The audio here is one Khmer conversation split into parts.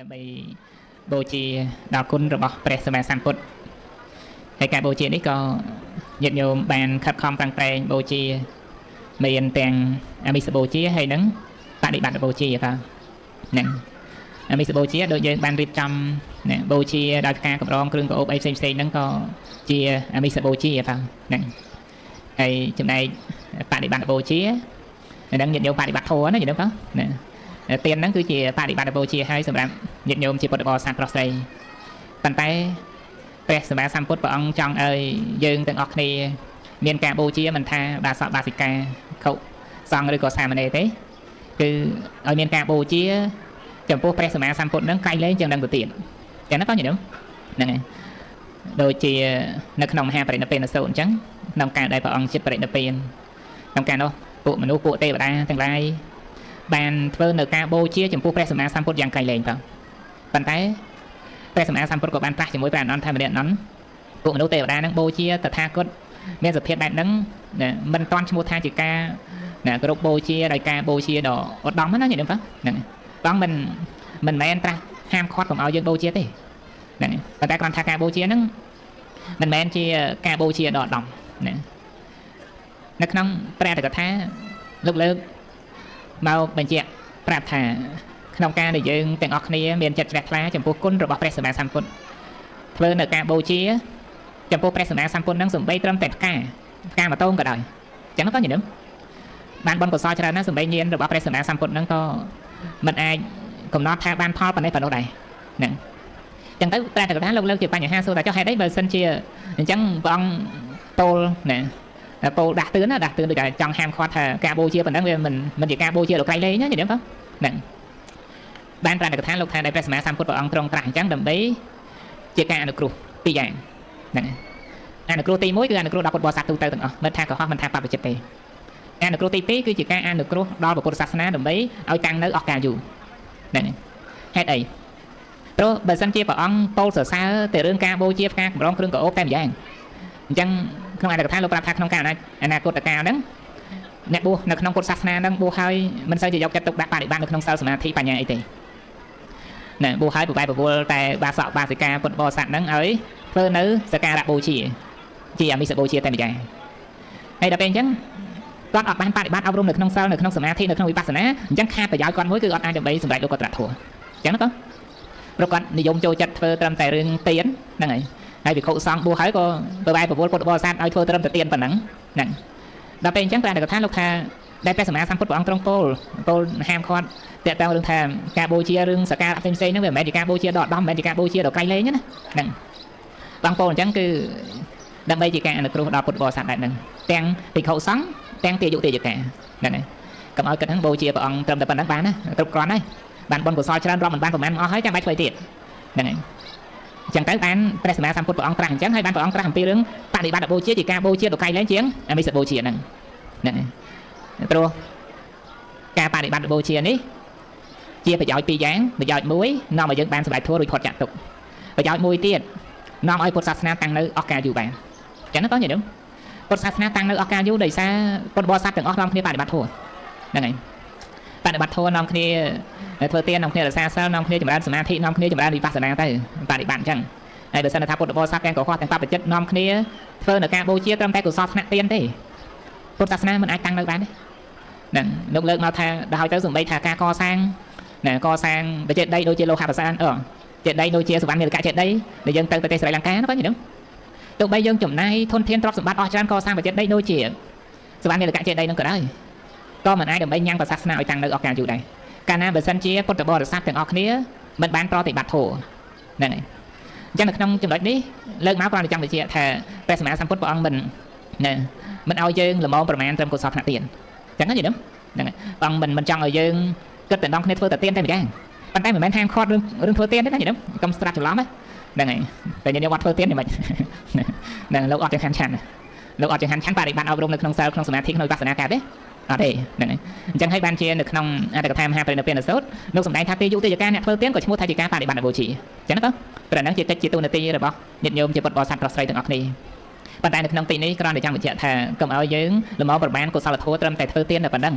ដើម្បីបូជាដល់គុណរបស់ព្រះសម្មាសម្ពុទ្ធហើយការបូជានេះក៏ញាតិញោមបានខិតខំប្រឹងប្រែងបូជាមានទាំងអាមិសបូជាហើយនឹងបដិបត្តិបូជាបាទហ្នឹងអាមិសបូជាដូចយើងបានរៀបចំបូជាដោយផ្កាកម្រងគ្រឿងប្រអប់អីផ្សេងៗហ្នឹងក៏ជាអាមិសបូជាបាទហ្នឹងហើយចំណែកបដិបត្តិបូជាហ្នឹងញាតិញោមបដិបត្តិធម៌ណាញាតិញោមណាទានហ្នឹងគឺជាបដិបត្តិបូជាហើយសម្រាប់ញាតិញោមជាពុទ្ធបរិស័ទប្រុសស្រីប៉ុន្តែព្រះសម្មាសម្ពុទ្ធព្រះអង្គចង់ឲ្យយើងទាំងអស់គ្នាមានការបូជាមិនថាបាសកបាសិកាខុសង្ឃឬក៏សាមណេរទេគឺឲ្យមានការបូជាចំពោះព្រះសម្មាសម្ពុទ្ធហ្នឹងក្រៃលែងជាងនឹងទៅទៀតចឹងណាបងញាតិញោមហ្នឹងហើយដូចជានៅក្នុងមហាបរិនិព្វានសូត្រអញ្ចឹងក្នុងការដែលព្រះអង្គចិត្តបរិនិព្វានក្នុងការនោះពួកមនុស្សពួកទេវតាទាំងឡាយបានធ្វើនៅការបូជាចំពោះព្រះសម្មាសម្ពុទ្ធយ៉ាងក្រៃលែងទៅប៉ុន្តែព្រះសម្មាសម្ពុទ្ធក៏បានត្រាស់ជាមួយព្រះអនន្តថាមរៈអនន្តពួកមនុស្សទេវតានឹងបូជាតថាគតមានសភាពបែបហ្នឹងមិនតាន់ឈ្មោះថាជាការគោរពបូជាដោយការបូជាដ៏ឧត្តមណាញាតិញោមហ្នឹងបងមិនមែនត្រាស់ហាមឃាត់កុំឲ្យយើងបូជាទេហ្នឹងប៉ុន្តែគ្រាន់ថាការបូជាហ្នឹងមិនមែនជាការបូជាដ៏ឧត្តមណានៅក្នុងព្រះអត្ថកថាលើកមកបញ្ជាក់ប្រាប់ថាក្នុងការដែលយើងទាំងអស់គ្នាមានចិត្តជ្រះថ្លាចំពោះគុណរបស់ព្រះសម្មាសម្ពុទ្ធធ្វើនៅការបូជាចំពោះព្រះសម្មាសម្ពុទ្ធនឹងសំបីត្រឹមតែផ្កាម៉ូតូក៏ដោយអញ្ចឹងបងញាតិញោមបានបុណ្យកុសលច្រើនណាស់សំបីញាណរបស់ព្រះសម្មាសម្ពុទ្ធនឹងក៏មិនអាចកំណត់ថាបានផលប៉ុណ្ណេះប៉ុណ្ណោះដែរហ្នឹងអញ្ចឹងទៅព្រះតកថាលើកជាបញ្ហាសួរថាចុះហេតុអីបើសិនជាអញ្ចឹងព្រះអង្គពោលណាពោលដាស់តឿនដូចតែចង់ហាមឃាត់ថាការបូជាប៉ុណ្ណឹងវាមិនជាការបូជាដ៏ក្រៃលែងណាញាតិញោមហ្នឹងបានព្រះតកថាលោកថាដែលព្រះសម្មាសម្ពុទ្ធព្រះអង្គទ្រង់ត្រាស់អញ្ចឹងដើម្បីជាការអនុគ្រោះពីរយ៉ាងហ្នឹងអនុគ្រោះទី1គឺអនុគ្រោះដល់ពុទ្ធបរិស័ទទូទៅទាំងអស់មិនថាកុហកមិនថាបព្វជិតទេអនុគ្រោះទី2គឺជាការអនុគ្រោះដល់ពុទ្ធសាសនាដើម្បីឲ្យតាំងនៅអស់កាលយូរហ្នឹងហេតុអីព្រោះបើសិនជាព្រះអង្គពោលសរសើរតែរឿងការបូជាផ្កាកម្រងគ្រឿងក្រអូបតែម្យ៉ាងអញ្ចឹងក្នុងអត្ថកថាលោកប្រាប់ថាក្នុងការអនាគតកាលហ្នឹងអ្នកបួសនៅក្នុងពុទ្ធសាសនាហ្នឹងបួសហើយមិនសូវជាយកចិត្តទុកដាក់បដិបត្តិនៅក្នុងសិលសមាធិបញ្ញាអីទេណាបួសហើយប្របែបប្រវល់តែបាសកបាសិកាពុទ្ធបរិស័ទហ្នឹងឲ្យធ្វើនៅសក្ការៈបូជាអាមិសបូជាតែម្យ៉ាងហើយដល់ពេលអញ្ចឹងគាត់អត់បានបដិបត្តិអប់រំនៅក្នុងសិលនៅក្នុងសមាធិនៅក្នុងវិបស្សនាអញ្ចឹងខាតប្រយោជន៍គាត់មួយគឺអត់អាចដើម្បីសម្រេចលោកត្រធម៌អញ្ចឹងណាបងព្រោះគាត់និយមចូលចិត្តធ្វើត្រឹមតែរឿងទានហ្នឹងហើយវិខុសង្ឃបួសហើយក៏ប្របែបប្រវល់ពុទ្ធបរិស័ទឲ្យធ្វើត្រឹមតែទានប៉ុណ្ណឹងហ្នឹងដល់ពេលអញ្ចឹងព្រះអង្គថាលោកថាដែលព្រះសម្មាសម្ពុទ្ធព្រះអង្គទ្រង់ពោលហាមឃាត់តើតើរឿងថាការបូជារឿងសក្ការៈផ្សេងហ្នឹងវាមិនមែនជាការបូជាដ៏ឧត្តមមិនមែនជាការបូជាដ៏ក្រៃលែងណាហ្នឹងបងពោលអញ្ចឹងគឺដើម្បីជាការអនុគ្រោះដល់ពុទ្ធបរិស័ទដែរហ្នឹងទាំងភិក្ខុសង្ឃទាំងទាយុទាយិកាហ្នឹងហើយកុំឲ្យគិតហ្នឹងបូជាព្រះអង្គត្រឹមតែប៉ុណ្ណឹងបានណាគ្រប់គ្រាន់ហើយបានបុណ្យកុសលច្រើនរាប់មិនបានប្រមាណអស់ហើយចាំបាច់ធ្វើទៀតហ្នឹងហើយអញ្ចឹងទៅបានព្រះសម្មាសម្ពុទ្ធព្រះអង្គត្រាស់អញ្ចឹងហើយបានព្រះអង្គត្រាស់អំពីរឿងបដិបត្តិបូជាជាការបូជាដ៏ក្រៃលែងជាងអាមិសបូជាហ្នឹងហ្នឹងហើយព្រោះការបដិបត្តិបូជានេះជាប្រយោជន៍ពីរយ៉ាងប្រយោជន៍មួយនាំឲ្យយើងបានសម្រេចធម៌រួចផុតចាកទុក្ខប្រយោជន៍មួយទៀតនាំឲ្យពុទ្ធសាសនាតាំងនៅអស់កាលយូរបានអញ្ចឹងណាបងញាតិញោមពុទ្ធសាសនាតាំងនៅអស់កាលយូរដោយសារពុទ្ធបរិស័ទទាំងអស់នាំគ្នាបដិបត្តិធម៌ហ្នឹងហើយបដិបត្តិធម៌នាំគ្នាធ្វើទាននាំគ្នារក្សាសិលនាំគ្នាចម្រើនសមាធិនាំគ្នាចម្រើនវិបស្សនាទៅបដិបត្តិអញ្ចឹងហើយបើសិនថាពុទ្ធបរិស័ទទាំងកុហកទាំងបព្វជិតនាំគ្នាធ្វើនៅការបូជាត្រឹមតែកុសលថ្នាក់ទានទេពុទ្ធសាសនាមិនអាចតាំងនៅបានទេហ្នឹងលោកលើកមកថាដល់ទៅសំបីថាការកសាងបច្ចេកដីដូចជាលោហៈប្រសានចេតិយដូចជាសវណ្ណនិលកចេតិយដែលយើងទៅប្រទេសស្រីលង្កាណាបងញ៉ឹងទោះបីយើងចំណាយធនធានទ្រព្យសម្បត្តិអស់ច្រើនកសាងបច្ចេកដីដូចជាសវណ្ណនិលកចេតិយនឹងក៏ដោយក៏មិនអាចដើម្បីញ៉ាំងប្រសាសនាឲ្យតាំងនៅអស់កាលយូរដែរកាលណាបើសិនជាពុទ្ធបរិស័ទទាំងអស់គ្នាមិនបានប្រតិបត្តិធម៌ហ្នឹងហើយអញ្ចឹងនៅក្នុងចំណុចនេះលើកមកគ្រាន់តែចង់បញ្ជាក់ថាព្រះសម្មាសម្ពុទ្ធព្រះអង្គមិនឲ្យយើងល្មមប្រមាណត្រឹមកុសលថ្នាក់ទានអញ្ចឹងណាយល់ហ្នឹងហើយព្រះអង្គមិនចង់ឲ្យយើងគិតតែដល់គ្នាធ្វើតែទានតែម្យ៉ាងប៉ុន្តែមិនមែនហាមឃាត់រឿងធ្វើទានទេណាយល់កុំស្ត្រាត់ច្រឡំហ្នឹងហើយតែញ៉ាំវត្តធ្វើទាននេះមិនហ្នឹងលោកអត់ចង្ហាន់ឆាន់លោកអត់ចង្ហាន់ឆាន់បរិបត្តិអប់រំនៅក្នុងសិលក្នុងសមាធិក្នុងវិបស្សនាកើតទេអត់ទេហ្នឹងហើយអញ្ចឹងហើយបានជានៅក្នុងអត្ថកថាមហាបរិនិព្វានសូត្រលោកសម្ដែងថាទេយុតិយកាអ្នកធ្វើទានក៏ឈ្មោះថាជាការបដិបត្តិបូជាអញ្ចឹងណាបងព្រោះហ្នឹងជាកិច្ចជាទូនាទីរបស់ញាតិញោមជាពុទ្ធបរិស័ទប្រុសស្រីទាំងអស់គ្នាប៉ុន្តែនៅក្នុងទីនេះគ្រាន់តែចង់បញ្ជាក់ថាកុំឲ្យយើងល្មមប្រមាណកុសលធម៌ត្រឹមតែធ្វើទានតែប៉ុណ្ណឹង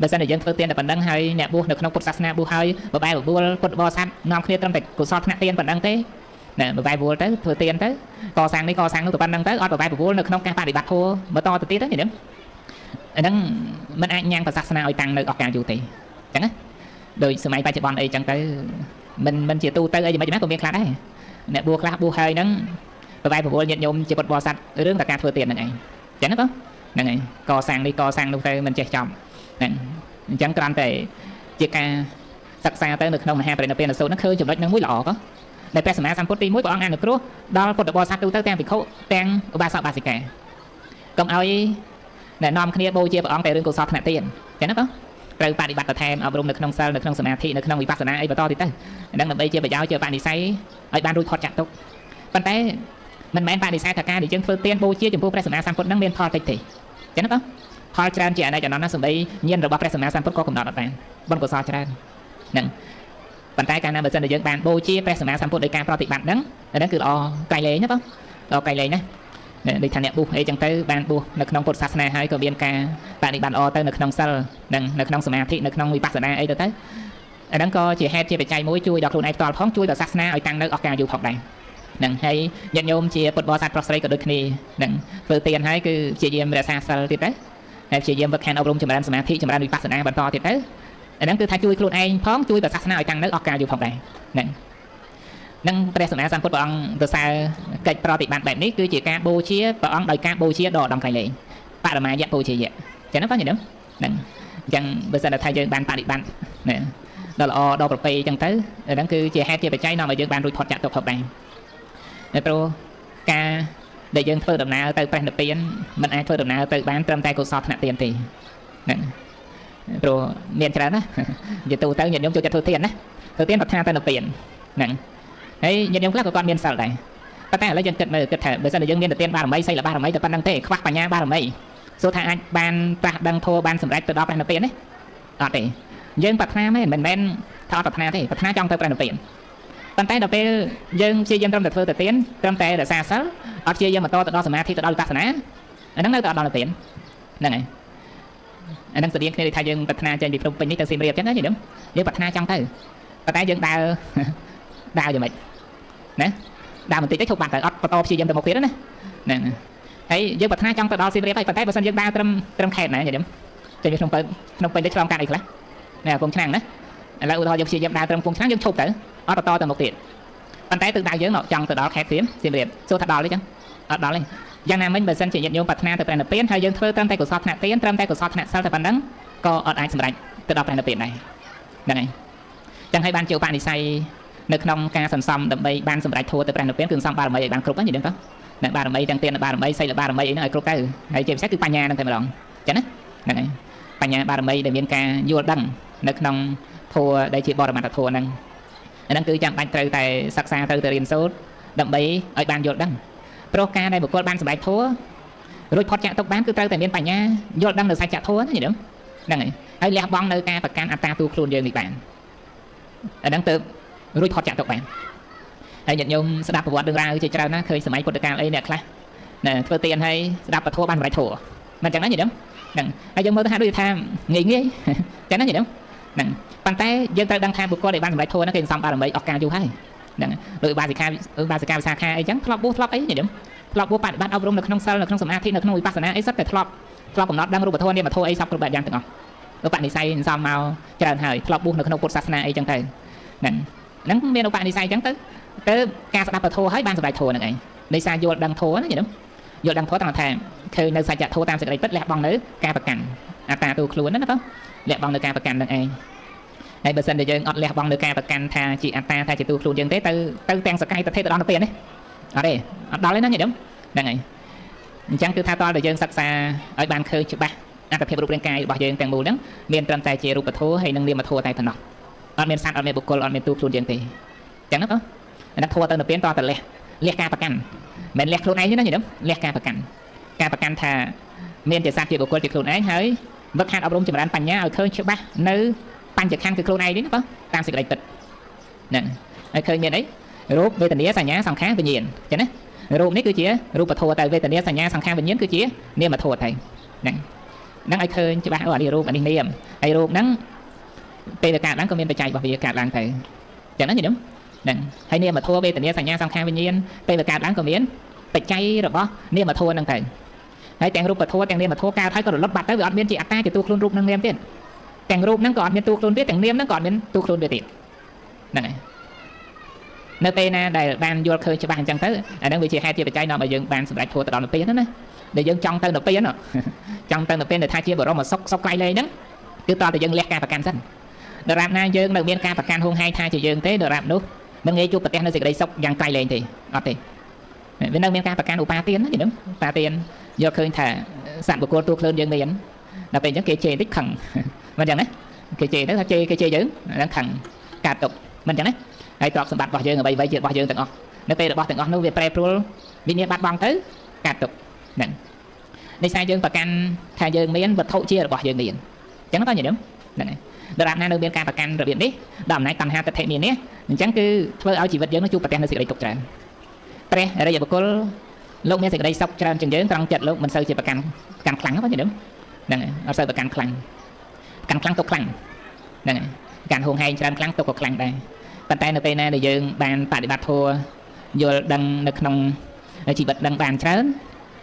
បើសិនតែយើងធ្វើទានតែប៉ុណ្្នឹងហើយអ្នកបួសនៅក្នុងពុទ្ធសាសនាបួសហើយបបែបបួលពុទ្ធបរិស័ទនាំគ្នាត្រឹមតែកុសលថ្នាក់ទានប៉ុណ្្នឹងទេណែបបែបបួលទៅធ្វើទានទៅកសាងនេះកសាងនោះទៅប៉ុណ្្នឹងទៅអត់បបែបបួលនៅក្នុងការបដិបត្តិធម៌បន្តទៅទៀតទេញ៉ឹងអាហ្នឹងมันអាចញ៉ាំងសាសនាឲ្យតាំងនៅឱកាសយូរទេអញ្ចឹងណាដោយសម័យបច្ចុប្បន្នអីចឹងទៅមិនជាទូទៅអីយ៉ាងម៉េចក៏មានខ្លះដែរអ្នកបួសខ្លះបួសហើយហ្នឹងបបែបបួលញាតិញោមជាពុទ្ធបរិស័ទរឿងតែការធ្វើទានហ្នឹងឯងអញ្ចឹងណាបងហ្នឹងហើយកសាងនេះកសាងនោះទៅមិនចេះចំហ្នឹងអញ្ចឹងគ្រាន់តែជាការសិក្សាទៅនៅក្នុងមហាបរិនិព្វានសូត្រហ្នឹងឃើញចំណុចហ្នឹងមួយល្អក៏ដែលព្រះសម្មាសម្ពុទ្ធទី1ព្រះអង្គអនុគ្រោះដល់ពុទ្ធបរិស័ទទូទៅទាំងភិក្ខុទាំងឧបាសកឧបាសិកាកុំឲ្យណែនាំគ្នាបូជាព្រះអង្គតែរឿងកុសលថ្នាក់ទានអញ្ចឹងណាបងត្រូវបដិបត្តិបន្ថែមអប់រំនៅក្នុងសិលនៅក្នុងសមាធិនៅក្នុងវិបស្សនាអីបន្តទៀតទៅហ្នឹងដើម្បីជាប្រយោជន៍ជាបនិស័យឲ្យបានរួចផុតចាក់ទុកប៉ុន្តែមិនមែនបដិស័យថាការដែលយើងធ្វើទានបូជាចំពោះព្រះសម្មាសម្ពុទ្ធហ្នឹងមានផលតិចទេអញ្ចឹងណាបងផលច្រើនជាអនេកអនន្តណាសំបីញាណរបស់ព្រះសម្មាសម្ពុទ្ធក៏កំណត់អត់បានបុណ្យកុសលច្រើនហ្នឹងប៉ុន្តែកាលណាបើសិនជាយើងបានបូជាព្រះសម្មាសម្ពុទ្ធដោយការប្រតិបត្តិហ្នឹងគឺល្អកៃលែងណាបងល្អកៃលែងណាដូចថាអ្នកបួសអីចឹងទៅបានបួសនៅក្នុងពុទ្ធសាសនាហើយក៏មានការបដិបត្តិល្អទៅនៅក្នុងសិលនិងនៅក្នុងសមាធិនៅក្នុងវិបស្សនាអីទៅអាហ្នឹងក៏ជាហេតុជាបច្ច័យមួយជួយដល់ខ្លួនឯងផ្ទាល់ផងជួយដល់សាសនាឲ្យតាំងនៅឱកាសយូរផងដែរហ្នឹងហើយញាតិញោមជាពុទ្ធបរិស័ទប្រុសស្រីក៏ដូចគ្នាហ្នឹងធ្វើទានហើយគឺព្យាយាមរក្សាសិលទៀតទៅហើយព្យាយាមវឹកហាត់អប់រំចម្រើនសមាធិចម្រើនវិបស្សនាបន្តទៀតទៅអាហ្នឹងគឺថាជួយខ្លួនឯងផងជួយដល់សាសនាឲ្យតាំងនៅឱកាសយូរផងដែរហ្នឹងនឹងព្រះសម្មាសម្ពុទ្ធព្រះអង្គទៅសើកិច្ចប្រតិបត្តិបែបនេះគឺជាការបូជាព្រះអង្គដោយការបូជាដ៏ឧត្តមក្រៃលែងបរមាយៈបូជាយៈអញ្ចឹងណាបងញ៉ឹមហ្នឹងអញ្ចឹងបើសិនថាយើងបានបដិបត្តិដល់ល្អដល់ប្រពៃអញ្ចឹងទៅហ្នឹងគឺជាហេតុជាបច្ច័យនាំឲ្យយើងបានរួចផុតចាក់ទុក្ខផងដែរព្រោះការដែលយើងធ្វើដំណើរទៅព្រះនិព្វានមិនអាចធ្វើដំណើរទៅបានត្រឹមតែកុសលថ្នាក់ទានទេហ្នឹងព្រោះមានច្រើនណានិយាយទូទៅញាតិញោមចូលចិត្តធ្វើទានណាធ្វើទានប្រាថ្នាទៅនិព្វានហ្នឹងហើយញាតិញោមខ្លះក៏គាត់មានសិលដែរប៉ុន្តែឥឡូវយើងគិតមើលគិតថាបើសិនជាយើងមានតែទានបារមីសីលបារមីតែប៉ុណ្្នឹងទេខ្វះបញ្ញាបារមីសូថាអាចបានប្រាស់ដឹងធម៌បានសម្រេចទៅដល់ព្រះនិព្វានទេអត់ទេយើងប្រាថ្នាមិនមែនថាអត់ប្រាថ្នាទេប្រាថ្នាចង់ទៅព្រះនិព្វានប៉ុន្តែដល់ពេលយើងព្យាយាមត្រឹមតែធ្វើតែទានត្រឹមតែរក្សាសិលអត់ព្យាយាមបន្តទៅដល់សមាធិទៅដល់វិបស្សនាអាហ្នឹងនៅតែអត់ដល់និព្វានហ្នឹងហើយអាហ្នឹងស្តៀងគ្នាថាយើងប្រាថ្នាចេញពីភ្នំពេញនេះទៅសៀមរាបអញ្ចឹងណាយើងប្រាថ្នាចង់ទៅប៉ុន្តែយើងដើរយ៉ាងម៉េចណាដើរបន្តិចទៅឈប់បាត់ទៅអត់បន្តព្យាយាមទៅមុខទៀតណាហ្នឹងហើយយើងប្រាថ្នាចង់ទៅដល់សៀមរាបហើយប៉ុន្តែបើសិនយើងដើរត្រឹមខេត្តណាយើងចេញពីភ្នំពេញទៅឆ្លងកាត់អីខ្លះណាកំពង់ឆ្នាំងណាឥឡូវឧទាហរណ៍យើងព្យាយាមដើរត្រឹមកំពង់ឆ្នាំងយើងឈប់ទៅអត់បន្តទៅមុខទៀតប៉ុន្តែទិសដៅយើងចង់ទៅដល់ខេត្តសៀមរាបសួរថាដល់ទេចឹងអត់ដល់ទេយ៉ាងណាមិញបើសិនជាញាតិញោមប្រាថ្នាទៅព្រះនិព្វានហើយយើងធ្វើត្រឹមតែកុសលថ្នាក់ទានត្រឹមតែកុសលថ្នាក់សិលតែប៉ុណ្្នឹងក៏អត់អាចសម្រេចទៅដល់ព្រះនិព្វានដែរហ្នឹងហើយចឹងហើយបានជាឧបនិស្ស័យនៅក្នុងការសន្សំដើម្បីបានសម្រេចធម៌ទៅព្រះនិព្វានគឺសន្សំបារមីឲ្យបានគ្រប់ហ្នឹងយល់ទេនៅបារមីទាំងទានបារមីសីលបារមីអីហ្នឹងឲ្យគ្រប់ទៅហើយជាពិសេសគឺបញ្ញាហ្នឹងតែម្ដងចឹងណាហ្នឹងហើយបញ្ញាបារមីដែលមានការយល់ដឹងនៅក្នុងធម៌ដែលជាបរមត្ថធម៌ហ្នឹងអាហ្នឹងគឺចាំបាច់ត្រូវតែសិក្សាត្រូវតែរៀនសូត្រដើម្បីឲ្យបានយល់ដឹងព្រោះការដែលបុគ្គលបានសម្រេចធម៌រួចផុតចាកទុកបានគឺត្រូវតែមានបញ្ញាយល់ដឹងនៅសច្ចធម៌ណាយល់ហ្នឹងហើយលះបង់នៅការប្រកាន់អត្តាទូខ្លួនយើងនេះបានអាហ្នឹងទៅរួចផុតចាក់ទុកបានហើយញាតិញោមស្ដាប់ប្រវត្តិរឿងរ៉ាវជាច្រើនណាឃើញសម័យពុទ្ធកាលអីអ្នកខ្លះធ្វើទានហើយស្ដាប់ពធបានសម្រេចធម៌មិនចឹងណាញាតិញោមហ្នឹងហើយយើងមើលទៅហាក់ដូចថាងាយចឹងណាញាតិញោមហ្នឹងប៉ុន្តែយើងត្រូវដឹងថាបុគ្គលដែលបានសម្រេចធម៌ហ្នឹងគេសន្សំបារមីអស់ការយូរហើយហ្នឹងដោយបាសិកាវិសាខាអីចឹងធ្លាប់បួសធ្លាប់អីញាតិញោមធ្លាប់បួសបប្រតិបត្តិអប់រំនៅក្នុងសិលនៅក្នុងសមាធិនៅក្នុងវិបស្សនាអីសិតតែធ្លាប់កំណត់ដឹងរូបធម៌នាមធម៌អីសពគ្រប់បែបយ៉ាងទាំងអស់ឧបនិស្ស័យសន្សំមកច្រើនហើយធ្លាប់បួសនៅក្នុងពុទ្ធសាសនាអីចឹងទៅហ្នឹងមានឧបនិស្ស័យចឹងទៅការស្ដាប់ពធហើយបានសម្រេចធម៌ហ្នឹងឯងដោយសារយល់ដឹងធម៌ណាយល់ដឹងធម៌តាមថាឃើញនៅសច្ចធម៌តាមសេចក្តីពិតលះបង់នៅការប្រកាន់អត្តាទូខ្លួនណាបងលះបង់នៅការប្រកាន់ហ្នឹងឯងហើយបើសិនតែយើងអត់លះបង់នៅការប្រកាន់ថាជាអត្តាថាជាទូខ្លួនយើងទេទៅទាំងសក្កាយទិដ្ឋិទៅដល់ទៅពេលនេះអត់ទេអត់ដល់ទេណាយល់ហ្នឹងហើយអញ្ចឹងគឺថាតើតែយើងសិក្សាឲ្យបានឃើញច្បាស់អត្ថភាពរូបរាងកាយរបស់យើងទាំងមូលហ្នឹងមានត្រឹមតែជារូបធម៌ហើយនិងនាមធម៌តែប៉ុណ្ណោះអត់មានសត្វអត់មានបុគ្គលអត់មានទូខ្លួនយើងទេអញ្ចឹងណាបងអានោះធัวទៅនៅពេលតតែលះការប្រកាន់មិនលះខ្លួនឯងទេណាញ៉ឹមលះការប្រកាន់ថាមានជាសត្វជាបុគ្គលជាខ្លួនឯងហើយវឹកហាត់អប់រំចម្រើនបញ្ញាឲ្យឃើញច្បាស់នៅបញ្ចខណ្ឌគឺខ្លួនឯងនេះណាបងតាមសេចក្តីពិតហ្នឹងហើយឃើញមានអីរូបវេទនាសញ្ញាសង្ខារវិញ្ញាណអញ្ចឹងណារូបនេះគឺជារូបធម៌តែវេទនាសញ្ញាសង្ខារវិញ្ញាណគឺជានាមធម៌តែហ្នឹង nắng ai khơi cho bạn ở đi rùm anh đi niệm ai rùm nắng bây giờ cả đang có miền bề chạy bảo vì cả đang thấy chẳng nói gì đúng nè hay niệm mà thua bây giờ tình nhà sang khang bên nhiên bây giờ cả đang có miền bề chạy rồi đó niệm mà thua đang thấy hay tàng rùm mà thua tàng niệm mà thua cao thấy có được lót bạch tới vì ăn miền chị ăn ta thì tu luôn rùm năng niệm tiền tàng rùm năng còn miền tu luôn biết tàng niệm năng còn miền tu luôn về tiền nè nơi tây na đại ban vô khơi cho bạn chẳng tới đang bị chị hai chia bề chạy nó mà dừng ban sụp đại thua từ đó nó tiền đó để dân trong tên được tiền đó trong tên được tiền để thay chia bờ đó mà sốc quay lên đó cứ to thì dân lẹt ca và can xanh đợt rạp na dân đầu biên ca và can hôn hai thay thì dân thế đợt rạp đúng mình nghe chụp bật nó dịch đây sốc dàn quay lên thì ọt thì bên đâu biên ca và can upa tiền đó gì đúng pa tiền do khơi thả sản của cô tu lên dân miền làเป็น những cái chê tích khẩn mình chẳng đấy cái chê đó chê cái chê dữ đang khẩn cả tục mình chẳng đấy hay tọt sập bạt bỏ dân ở đây vậy chuyện bỏ dân từng ngõ nó tê được bỏ từng ngõ nó về pre pro vì nhà bạt bằng tới cả tục nè đây sai dân và can thay dân miền vật thổ chia được bỏ dân miền chẳng có gì đúng nè đợt làm nay nơi biên ca và can rồi biển đấy đầm này tầm hai tập thể miền nhé chẳng cứ với áo chỉ vật dân nó chụp và can nó sẽ đây tục tràn pre ở đây giờ có lúc này sẽ đây sọc tràn chừng dân trong chật lúc mình sâu chỉ và can khẳng có gì đúng nè ở sâu và can khẳng tục khẳng nè can hùng hay tràn khẳng tục có khẳng đây bàn tayនៅពេលណាដែលយើងបានបដិបត្តិធម៌យល់ដឹងនៅក្នុងជីវិតដឹងបានច្រើន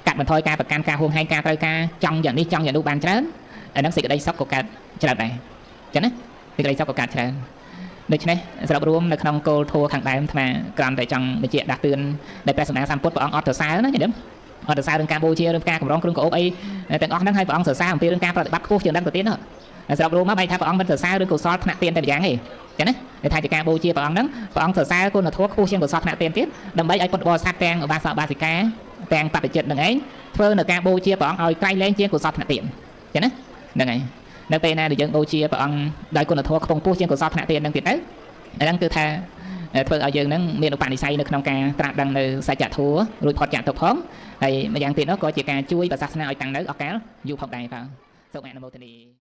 កាត់បន្ថយការប្រកាន់ការហួងហែងការត្រូវការចង់យ៉ាងនេះចង់យ៉ាងនោះបានច្រើនអាហ្នឹងសេចក្តីសុខក៏កើតច្រើនដែរអញ្ចឹងណាសេចក្តីសុខក៏កើតច្រើនដូច្នេះសរុបរួមនៅក្នុងគោលធម៌ខាងដើមអាត្មាគ្រាន់តែចង់បញ្ជាក់ដាស់តឿនដែលព្រះសម្មាសម្ពុទ្ធព្រះអង្គអត់ទៅសើណាយល់ទេអត់ទៅសើរឿងការបូជារឿងការកម្រងគ្រឿងកោបអីទាំងអស់ហ្នឹងឲ្យព្រះអង្គសរសើរអំពីរឿងការប្រតិបត្តិខ្ពស់ជាងដឹងទៅទៀតណាសរុបរួមមកបែរថាព្រះអង្គមិនសរសើររឿងកុសលថ្នាក់ទានតែម្យ៉ាងទេចឹងណាដែលថាជាការបូជាព្រះអង្គហ្នឹងព្រះអង្គសរសើរគុណធម៌ខ្ពស់ជាងកុសលថ្នាក់ទានទៀតដើម្បីឲ្យពុទ្ធបរិស័ទទាំងឧបាសកឧបាសិកាទាំងបព្វជិតនឹងឯងធ្វើនៅការបូជាព្រះអង្គឲ្យក្រៃលែងជាងកុសលថ្នាក់ទានចឹងណាហ្នឹងហើយនៅពេលណាដែលយើងបូជាព្រះអង្គដោយគុណធម៌ខ្ពង់ខ្ពស់ជាងកុសលថ្នាក់ទានហ្នឹងទៀតទៅអាហ្នឹងគឺថាធ្វើឲ្យយើងហ្នឹងមានឧបនិស្ស័យនៅក្នុងការត្រាស់ដឹងនៅសច្ចធម៌រួចផុតចាកទុក្ខផងហើយម្យ៉ាងទៀតនោះក៏ជាការជួយប្រសាសនាឲ្យតាំងនៅអកាលយូរផងដែរបាទសូមអនុមោទនា